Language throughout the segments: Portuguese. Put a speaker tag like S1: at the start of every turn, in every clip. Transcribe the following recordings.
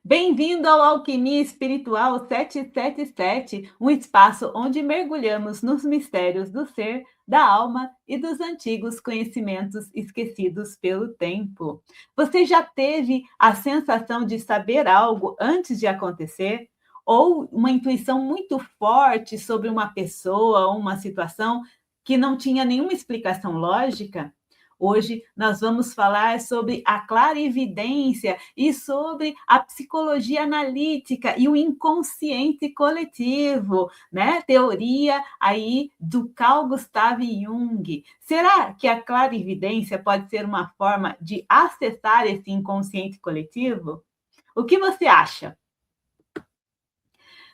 S1: Bem-vindo ao Alquimia Espiritual 777, um espaço onde mergulhamos nos mistérios do ser, da alma e dos antigos conhecimentos esquecidos pelo tempo. Você já teve a sensação de saber algo antes de acontecer? Ou uma intuição muito forte sobre uma pessoa ou uma situação que não tinha nenhuma explicação lógica? Hoje nós vamos falar sobre a clarividência e sobre a psicologia analítica e o inconsciente coletivo, né? Teoria aí do Carl Gustav Jung. Será que a clarividência pode ser uma forma de acessar esse inconsciente coletivo? O que você acha?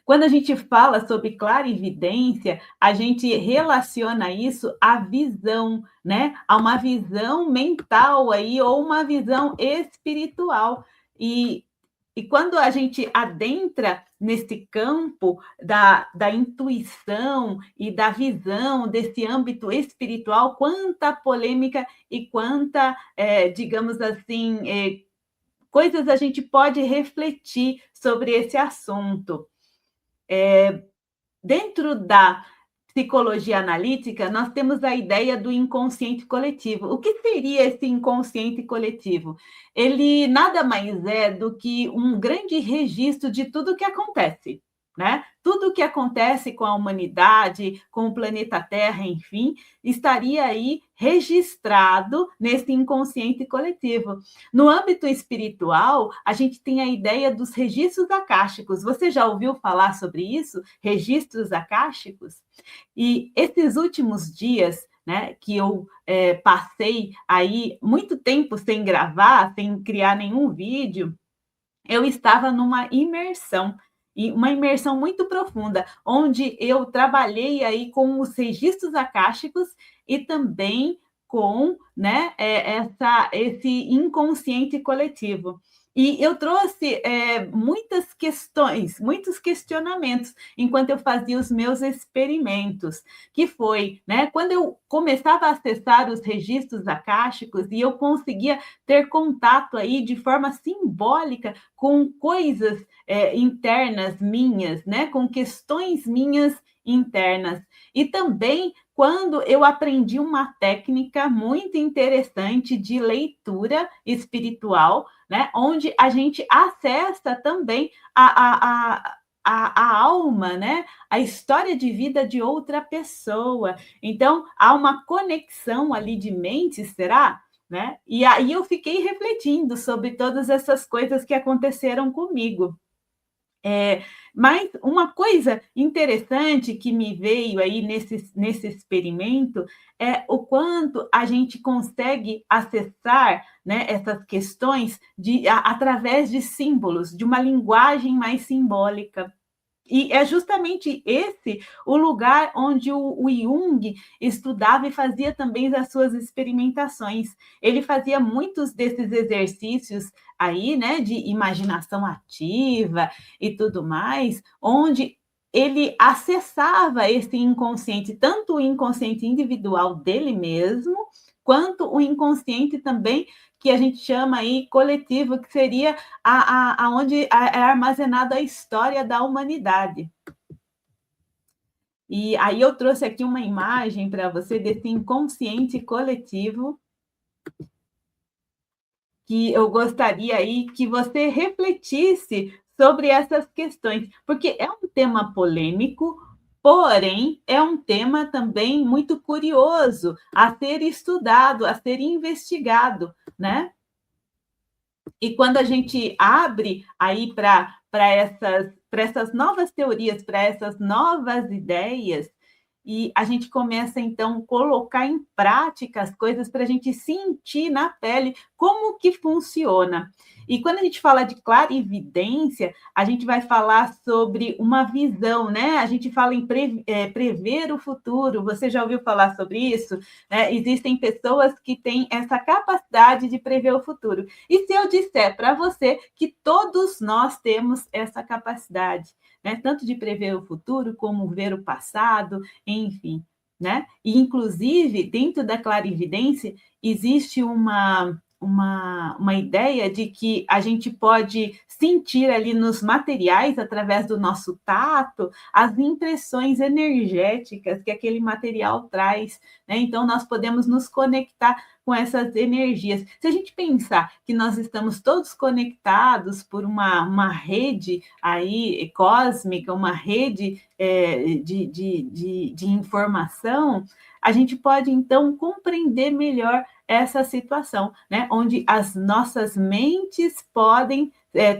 S1: Quando a gente fala sobre clarividência, a gente relaciona isso à visão, né? A uma visão mental aí, ou uma visão espiritual. E quando a gente adentra nesse campo da intuição e da visão desse âmbito espiritual, quanta polêmica e quanta, digamos assim, coisas a gente pode refletir sobre esse assunto. Dentro da psicologia analítica, nós temos a ideia do inconsciente coletivo. O que seria esse inconsciente coletivo? Ele nada mais é do que um grande registro de tudo o que acontece, né? Tudo o que acontece com a humanidade, com o planeta Terra, enfim, estaria aí registrado nesse inconsciente coletivo. No âmbito espiritual, a gente tem a ideia dos registros akáshicos. Você já ouviu falar sobre isso? Registros akáshicos? E esses últimos dias, né, que eu passei aí muito tempo sem gravar, sem criar nenhum vídeo, eu estava numa imersão, e uma imersão muito profunda, onde eu trabalhei aí com os registros akáshicos e também com, né, esse inconsciente coletivo. E eu trouxe muitas questões, muitos questionamentos, enquanto eu fazia os meus experimentos, que foi, né, quando eu começava a acessar os registros akáshicos e eu conseguia ter contato aí de forma simbólica com coisas internas minhas, né, com questões minhas internas. E também quando eu aprendi uma técnica muito interessante de leitura espiritual, né, onde a gente acessa também a alma, né? A história de vida de outra pessoa. Então, há uma conexão ali de mente, será? Né? E aí eu fiquei refletindo sobre todas essas coisas que aconteceram comigo. Mas uma coisa interessante que me veio aí nesse experimento é o quanto a gente consegue acessar, né, essas questões através de símbolos, de uma linguagem mais simbólica. E é justamente esse o lugar onde o Jung estudava e fazia também as suas experimentações. Ele fazia muitos desses exercícios aí, né, de imaginação ativa e tudo mais, onde ele acessava esse inconsciente, tanto o inconsciente individual dele mesmo, quanto o inconsciente também que a gente chama aí coletivo, que seria onde é armazenada a história da humanidade. E aí eu trouxe aqui uma imagem para você desse inconsciente coletivo, que eu gostaria aí que você refletisse sobre essas questões, porque é um tema polêmico, porém é um tema também muito curioso a ser estudado, a ser investigado, né? E quando a gente abre aí para essas novas teorias, para essas novas ideias, e a gente começa, então, a colocar em prática as coisas para a gente sentir na pele como que funciona. E quando a gente fala de clarividência, a gente vai falar sobre uma visão, né? A gente fala em prever o futuro. Você já ouviu falar sobre isso? Existem pessoas que têm essa capacidade de prever o futuro. E se eu disser para você que todos nós temos essa capacidade, né? Tanto de prever o futuro como ver o passado, enfim, né? E, inclusive, dentro da clarividência, existe uma ideia de que a gente pode sentir ali nos materiais, através do nosso tato, as impressões energéticas que aquele material traz, né? Então, nós podemos nos conectar com essas energias. Se a gente pensar que nós estamos todos conectados por uma rede aí cósmica, uma rede de informação, a gente pode, então, compreender melhor essa situação, né? Onde as nossas mentes podem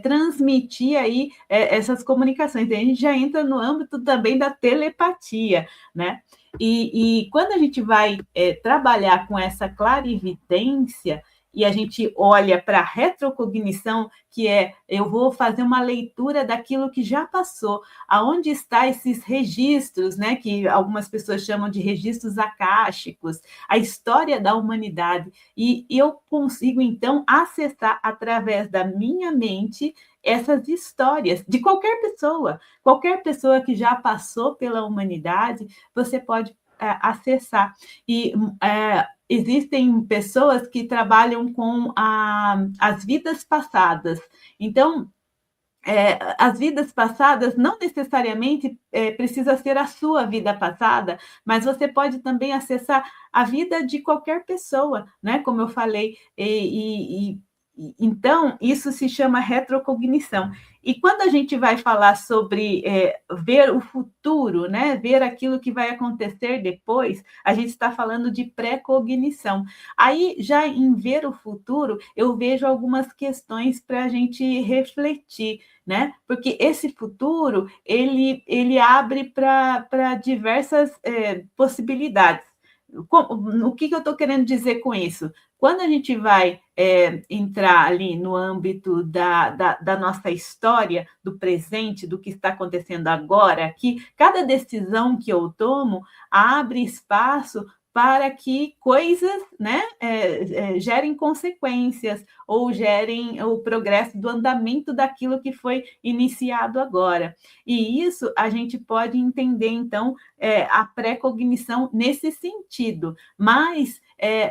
S1: transmitir aí essas comunicações. A gente já entra no âmbito também da telepatia, né? E quando a gente vai trabalhar com essa clarividência e a gente olha para a retrocognição, que é eu vou fazer uma leitura daquilo que já passou, aonde estão esses registros, né, que algumas pessoas chamam de registros akáshicos, a história da humanidade, e eu consigo, então, acessar através da minha mente essas histórias de qualquer pessoa que já passou pela humanidade, você pode acessar. E existem pessoas que trabalham com as vidas passadas. Então, as vidas passadas não necessariamente precisa ser a sua vida passada, mas você pode também acessar a vida de qualquer pessoa, né? Como eu falei, então isso se chama retrocognição. E quando a gente vai falar sobre ver o futuro, né? Ver aquilo que vai acontecer depois, a gente está falando de pré-cognição. Aí, já em ver o futuro, eu vejo algumas questões para a gente refletir, né? Porque esse futuro ele abre para diversas possibilidades. O que eu estou querendo dizer com isso? Quando a gente vai entrar ali no âmbito da nossa história, do presente, do que está acontecendo agora, aqui, cada decisão que eu tomo abre espaço para que coisas, né, gerem consequências ou gerem o progresso do andamento daquilo que foi iniciado agora. E isso a gente pode entender, então, a pré-cognição nesse sentido, mas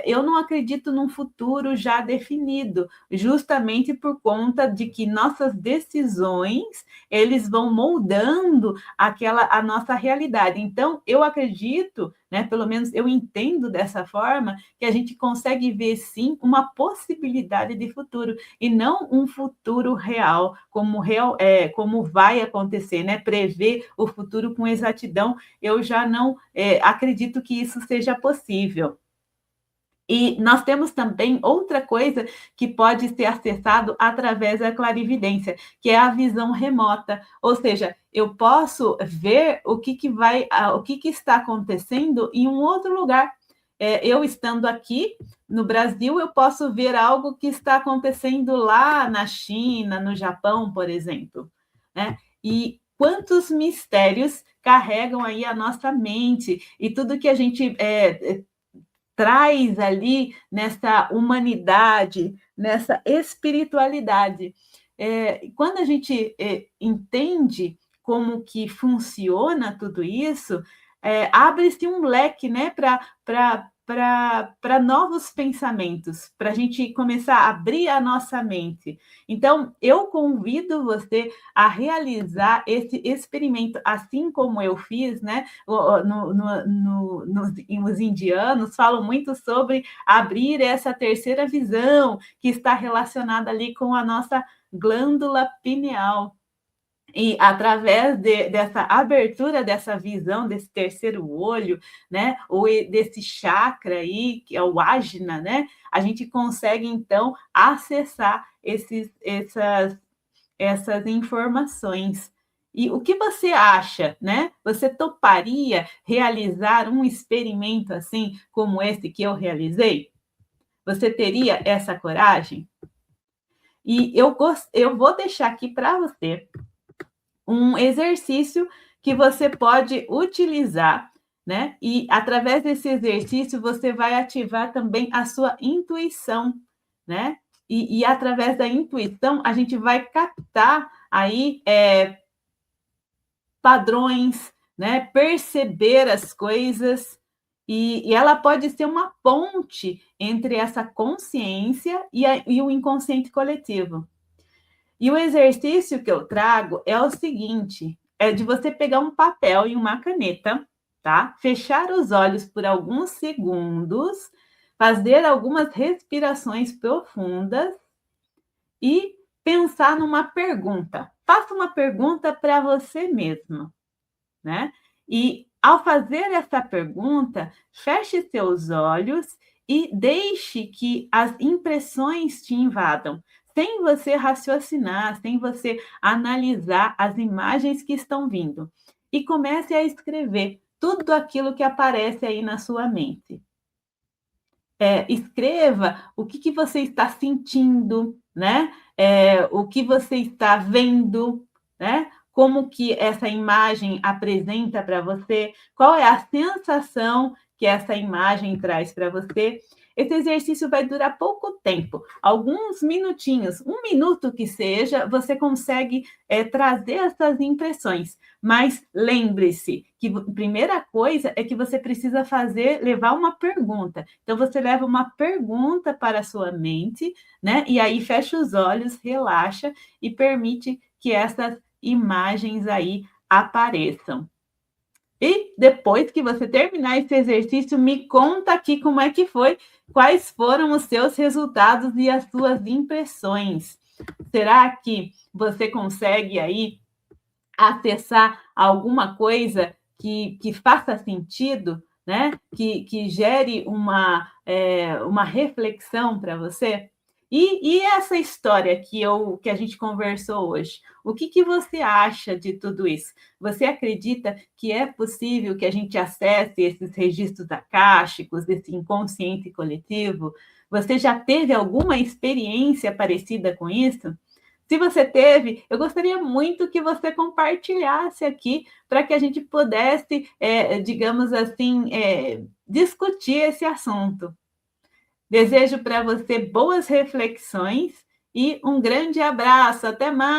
S1: eu não acredito num futuro já definido, justamente por conta de que nossas decisões, eles vão moldando a nossa realidade. Então, eu acredito, né, pelo menos eu entendo dessa forma, que a gente consegue ver, sim, uma possibilidade de futuro, e não um futuro real, como vai acontecer, né? Prever o futuro com exatidão, eu já não acredito que isso seja possível. E nós temos também outra coisa que pode ser acessado através da clarividência, que é a visão remota. Ou seja, eu posso ver o que está acontecendo em um outro lugar. Eu estando aqui no Brasil, eu posso ver algo que está acontecendo lá na China, no Japão, por exemplo, né? E quantos mistérios carregam aí a nossa mente e tudo que a gente traz ali nessa humanidade, nessa espiritualidade. Quando a gente entende como que funciona tudo isso, abre-se um leque, né, para novos pensamentos, para a gente começar a abrir a nossa mente. Então, eu convido você a realizar esse experimento, assim como eu fiz, né? Os indianos falam muito sobre abrir essa terceira visão, que está relacionada ali com a nossa glândula pineal. E através dessa abertura dessa visão, desse terceiro olho, né, ou desse chakra aí, que é o ajna, né, a gente consegue, então, acessar essas informações. E o que você acha, né? Você toparia realizar um experimento assim, como esse que eu realizei? Você teria essa coragem? E eu vou deixar aqui para você um exercício que você pode utilizar, né? E através desse exercício você vai ativar também a sua intuição, né? E através da intuição a gente vai captar aí padrões, né? Perceber as coisas E ela pode ser uma ponte entre essa consciência e o inconsciente coletivo. E o exercício que eu trago é o seguinte: é de você pegar um papel e uma caneta, tá? Fechar os olhos por alguns segundos, fazer algumas respirações profundas e pensar numa pergunta. Faça uma pergunta para você mesma, né? E ao fazer essa pergunta, feche seus olhos e deixe que as impressões te invadam, sem você raciocinar, sem você analisar as imagens que estão vindo. E comece a escrever tudo aquilo que aparece aí na sua mente. Escreva o que você está sentindo, né? O que você está vendo, né? Como que essa imagem apresenta para você, qual é a sensação que essa imagem traz para você. Esse exercício vai durar pouco tempo, alguns minutinhos, um minuto que seja, você consegue trazer essas impressões. Mas lembre-se que a primeira coisa é que você precisa levar uma pergunta. Então, você leva uma pergunta para a sua mente, né? E aí fecha os olhos, relaxa e permite que essas imagens aí apareçam. E depois que você terminar esse exercício, me conta aqui como é que foi, quais foram os seus resultados e as suas impressões. Será que você consegue aí acessar alguma coisa que faça sentido, né? Que gere uma reflexão para você? E essa história que a gente conversou hoje, o que você acha de tudo isso? Você acredita que é possível que a gente acesse esses registros akáshicos, esse inconsciente coletivo? Você já teve alguma experiência parecida com isso? Se você teve, eu gostaria muito que você compartilhasse aqui para que a gente pudesse, digamos assim, discutir esse assunto. Desejo para você boas reflexões e um grande abraço. Até mais!